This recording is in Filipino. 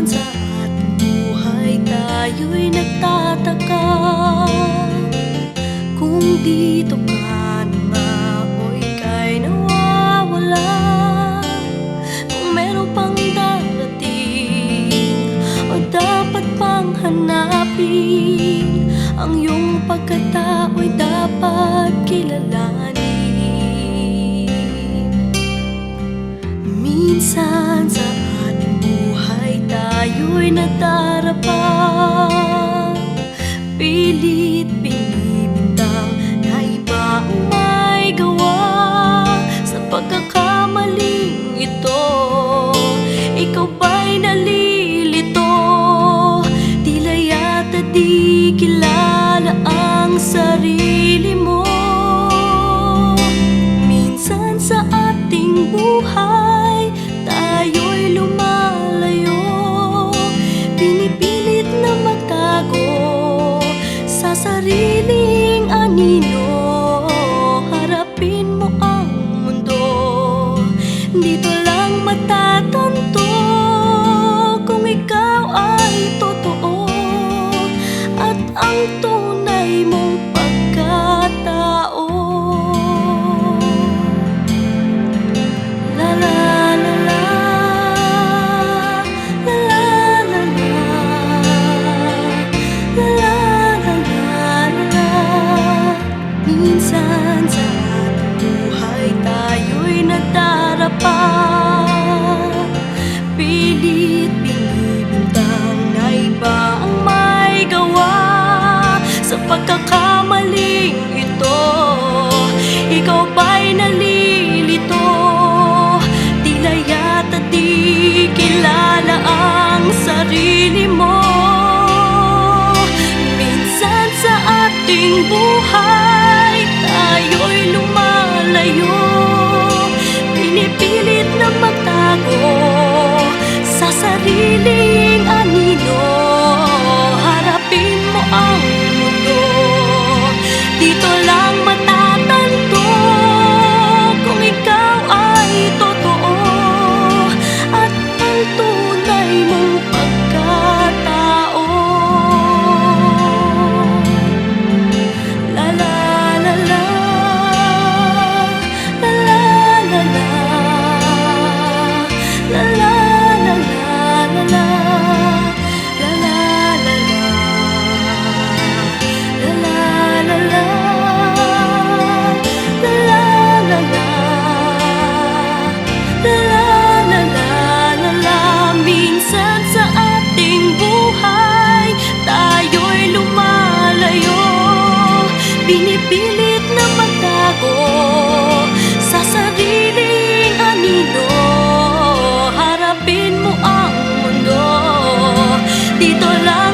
sa ating buhay tayo'y nagtataka kung dito ka na nga o ika'y nawawala. Kung meron pang darating o dapat pang hanapin, ang iyong pagkatao'y dapat kilalanin. Minsan sa ating buhay tayo'y nadarapa, pilit binibintang na iba ang may gawa. Sa pagkakamaling ito, ikaw ba'y nalilito? Tila yata di kilala ang sarili mo. Minsan sa ating buhay tayo'y lumalayo, pinipilit na magtago sa sariling anino. Harapin mo ang mundo, dito lang matatanto kung ikaw ay totoo at ang tunay mong pagkatao. La la la la, la la la la, la la la la. Minsan sa ating buhay tayo'y nadarapa, pilit binibintang na iba ang may gawa. Sa pagkakamaling ito, ikaw ba'y nalilito? Tila yata di kilala ang sarili mo. Minsan sa ating buhay tayo'y lumalayo, pinipilit na magtago sa sariling anino. Harapin mo ang mundo, dito lang matatanto kung ikaw ay totoo at ang tunay mong pagkatao. La la la la, la la la la, la la la la, la la la la, la la la la, la la la la, la la la la. Minsan sa ating buhay tayo'y lumalayo, pinipilit na magtago sa sariling anino. Harapin mo ang mundo, dito lang